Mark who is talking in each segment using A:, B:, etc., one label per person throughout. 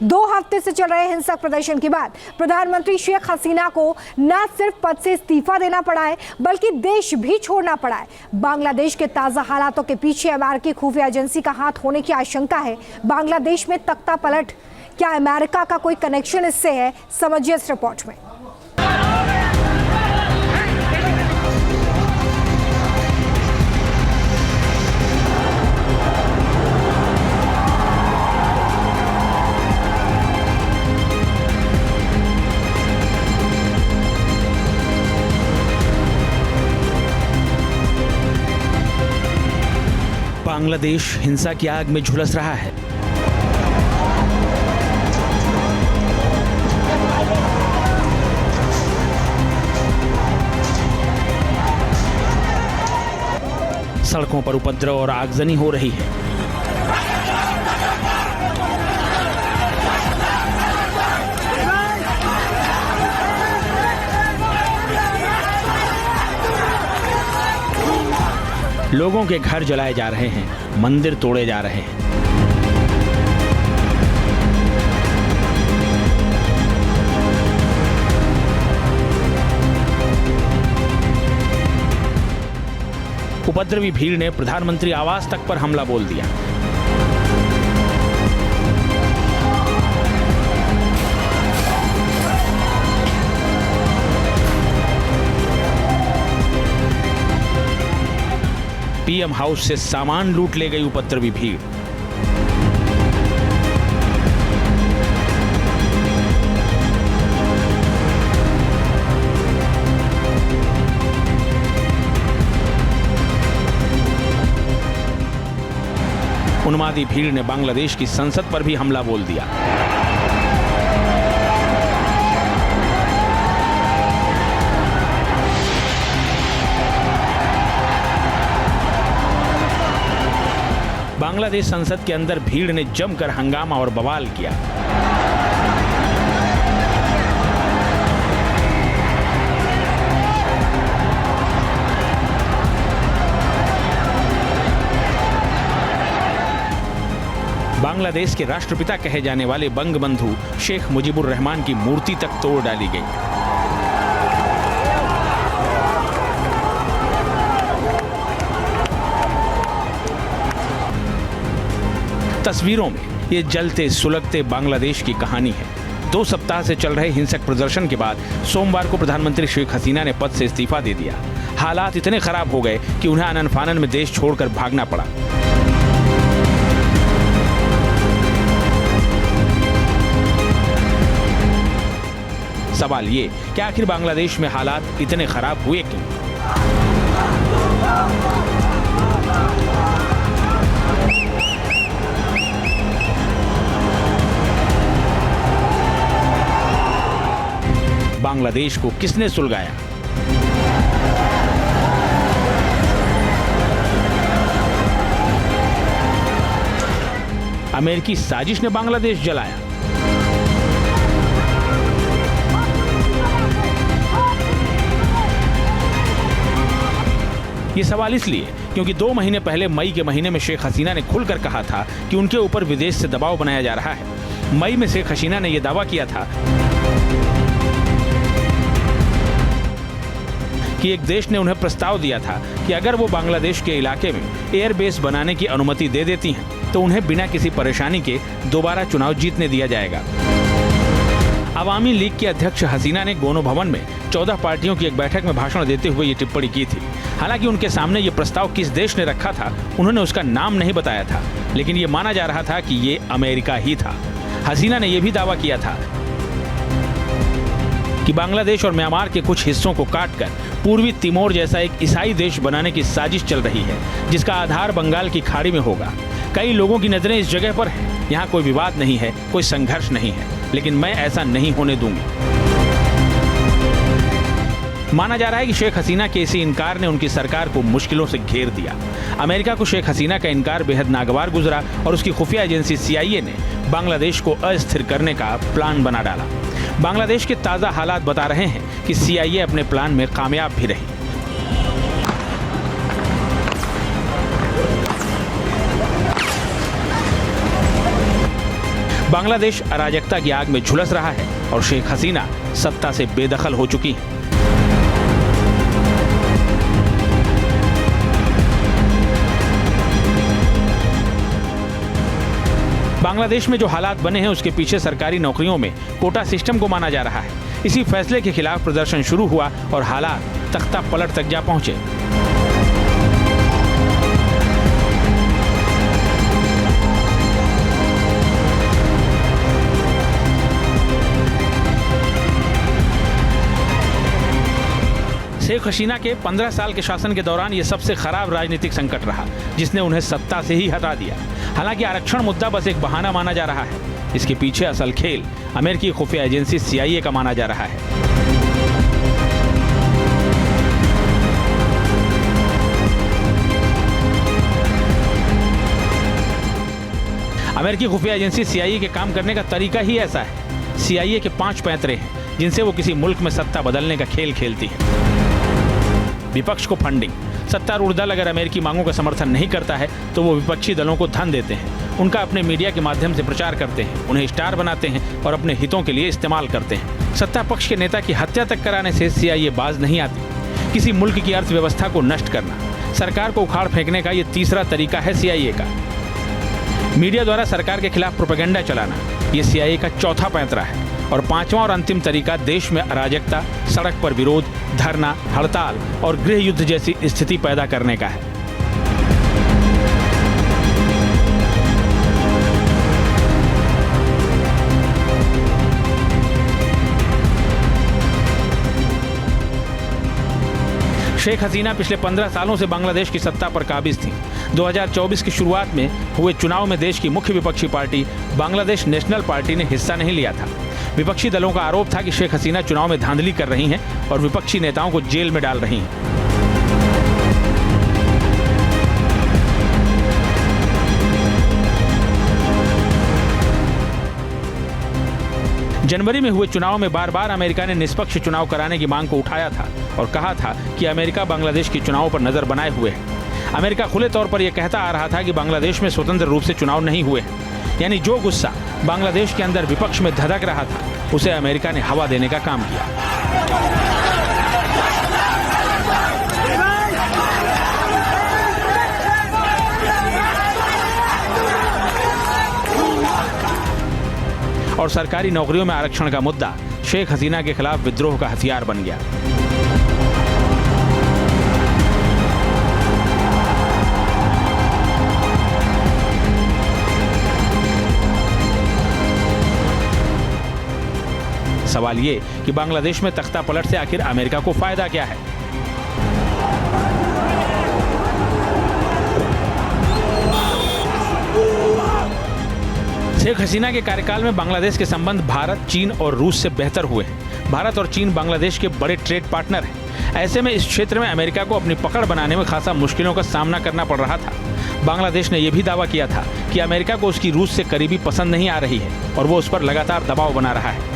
A: 2 हफ्ते से चल रहे हिंसक प्रदर्शन के बाद प्रधानमंत्री शेख हसीना को न सिर्फ पद से इस्तीफा देना पड़ा है बल्कि देश भी छोड़ना पड़ा है। बांग्लादेश के ताजा हालातों के पीछे अमेरिकी खुफिया एजेंसी का हाथ होने की आशंका है। बांग्लादेश में तख्ता पलट, क्या अमेरिका का कोई कनेक्शन इससे है? समझिए इस रिपोर्ट में।
B: बांग्लादेश हिंसा की आग में झुलस रहा है। सड़कों पर उपद्रव और आगजनी हो रही है। लोगों के घर जलाए जा रहे हैं, मंदिर तोड़े जा रहे हैं। उपद्रवी भीड़ ने प्रधानमंत्री आवास तक पर हमला बोल दिया। पीएम हाउस से सामान लूट ले गई उपद्रवी भीड़। उन्मादी भीड़ ने बांग्लादेश की संसद पर भी हमला बोल दिया। बांग्लादेश संसद के अंदर भीड़ ने जमकर हंगामा और बवाल किया। बांग्लादेश के राष्ट्रपिता कहे जाने वाले बंगबंधु शेख मुजीबुर रहमान की मूर्ति तक तोड़ डाली गई। तस्वीरों में ये जलते सुलगते बांग्लादेश की कहानी है। 2 सप्ताह से चल रहे हिंसक प्रदर्शन के बाद सोमवार को प्रधानमंत्री शेख हसीना ने पद से इस्तीफा दे दिया। हालात इतने खराब हो गए कि उन्हें आनन फानन में देश छोड़कर भागना पड़ा। सवाल ये कि आखिर बांग्लादेश में हालात इतने खराब हुए क्यों? बांग्लादेश को किसने सुलगाया? अमेरिकी साजिश ने बांग्लादेश जलाया? ये सवाल इसलिए क्योंकि 2 महीने पहले मई के महीने में शेख हसीना ने खुलकर कहा था कि उनके ऊपर विदेश से दबाव बनाया जा रहा है। मई में शेख हसीना ने यह दावा किया था कि एक देश ने उन्हें प्रस्ताव दिया था कि अगर वो बांग्लादेश के इलाके में एयरबेस बनाने की अनुमति दे देती हैं तो उन्हें बिना किसी परेशानी के दोबारा चुनाव जीतने दिया जाएगा। अवामी लीग के अध्यक्ष हसीना ने गोनो भवन में 14 पार्टियों की एक बैठक में भाषण देते हुए ये टिप्पणी की थी। हालांकि उनके सामने ये प्रस्ताव किस देश ने रखा था उन्होंने उसका नाम नहीं बताया था, लेकिन ये माना जा रहा था कि ये अमेरिका ही था। हसीना ने यह भी दावा किया था कि बांग्लादेश और म्यांमार के कुछ हिस्सों को काटकर पूर्वी तिमोर जैसा एक ईसाई देश बनाने की साजिश चल रही है, जिसका आधार बंगाल की खाड़ी में होगा। कई लोगों की नजरें इस जगह पर हैं। यहाँ कोई विवाद नहीं है, कोई संघर्ष नहीं है, लेकिन मैं ऐसा नहीं होने दूंगी। माना जा रहा है कि शेख हसीना के इसी इनकार ने उनकी सरकार को मुश्किलों से घेर दिया। अमेरिका को शेख हसीना का इनकार बेहद नागवार गुजरा और उसकी खुफिया एजेंसी CIA ने बांग्लादेश को अस्थिर करने का प्लान बना डाला। बांग्लादेश के ताज़ा हालात बता रहे हैं कि CIA अपने प्लान में कामयाब भी रही। बांग्लादेश अराजकता की आग में झुलस रहा है और शेख हसीना सत्ता से बेदखल हो चुकी हैं। बांग्लादेश में जो हालात बने हैं उसके पीछे सरकारी नौकरियों में कोटा सिस्टम को माना जा रहा है। इसी फैसले के खिलाफ प्रदर्शन शुरू हुआ और हालात तख्ता पलट तक जा पहुंचे। शेख हसीना के 15 साल के शासन के दौरान ये सबसे खराब राजनीतिक संकट रहा, जिसने उन्हें सत्ता से ही हटा दिया। हालांकि आरक्षण मुद्दा बस एक बहाना माना जा रहा है। इसके पीछे असल खेल अमेरिकी खुफिया एजेंसी CIA का माना जा रहा है। अमेरिकी खुफिया एजेंसी CIA के काम करने का तरीका ही ऐसा है। CIA के 5 पैंतरे हैं जिनसे वो किसी मुल्क में सत्ता बदलने का खेल खेलती है। विपक्ष को फंडिंग। सत्तारूढ़ दल अगर अमेरिकी मांगों का समर्थन नहीं करता है तो वो विपक्षी दलों को धन देते हैं, उनका अपने मीडिया के माध्यम से प्रचार करते हैं, उन्हें स्टार बनाते हैं और अपने हितों के लिए इस्तेमाल करते हैं। सत्ता पक्ष के नेता की हत्या तक कराने से CIA बाज नहीं आती। किसी मुल्क की अर्थव्यवस्था को नष्ट करना, सरकार को उखाड़ फेंकने का ये तीसरा तरीका है CIA का। मीडिया द्वारा सरकार के खिलाफ प्रोपेगेंडा चलाना, ये CIA का चौथा पैंतरा है। और पांचवा और अंतिम तरीका देश में अराजकता, सड़क पर विरोध, धरना, हड़ताल और गृह युद्ध जैसी स्थिति पैदा करने का है। शेख हसीना पिछले 15 सालों से बांग्लादेश की सत्ता पर काबिज थी। 2024 की शुरुआत में हुए चुनाव में देश की मुख्य विपक्षी पार्टी बांग्लादेश नेशनल पार्टी ने हिस्सा नहीं लिया था। विपक्षी दलों का आरोप था कि शेख हसीना चुनाव में धांधली कर रही हैं और विपक्षी नेताओं को जेल में डाल रही हैं। जनवरी में हुए चुनाव में बार बार अमेरिका ने निष्पक्ष चुनाव कराने की मांग को उठाया था और कहा था कि अमेरिका बांग्लादेश के चुनाव पर नजर बनाए हुए है। अमेरिका खुले तौर पर यह कहता आ रहा था कि बांग्लादेश में स्वतंत्र रूप से चुनाव नहीं हुए हैं। यानी जो गुस्सा बांग्लादेश के अंदर विपक्ष में धधक रहा था उसे अमेरिका ने हवा देने का काम किया। और सरकारी नौकरियों में आरक्षण का मुद्दा शेख हसीना के खिलाफ विद्रोह का हथियार बन गया। सवाल ये कि बांग्लादेश में तख्ता पलट से आखिर अमेरिका को फायदा क्या है? शेख हसीना के कार्यकाल में बांग्लादेश के संबंध भारत, चीन और रूस से बेहतर हुए हैं। भारत और चीन बांग्लादेश के बड़े ट्रेड पार्टनर हैं। ऐसे में इस क्षेत्र में अमेरिका को अपनी पकड़ बनाने में खासा मुश्किलों का सामना करना पड़ रहा था। बांग्लादेश ने यह भी दावा किया था कि अमेरिका को उसकी रूस से करीबी पसंद नहीं आ रही है और वो उस पर लगातार दबाव बना रहा है।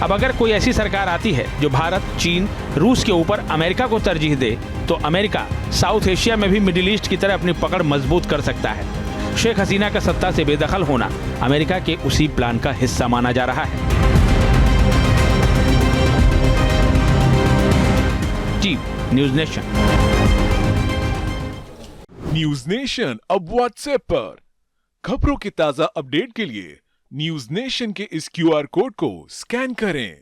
B: अब अगर कोई ऐसी सरकार आती है जो भारत, चीन, रूस के ऊपर अमेरिका को तरजीह दे तो अमेरिका साउथ एशिया में भी मिडिल ईस्ट की तरह अपनी पकड़ मजबूत कर सकता है। शेख हसीना का सत्ता से बेदखल होना अमेरिका के उसी प्लान का हिस्सा माना जा रहा है। जी न्यूज नेशन।
C: न्यूज नेशन अब व्हाट्सएप पर खबरों के ताजा अपडेट के लिए न्यूज नेशन के इस QR कोड को स्कैन करें।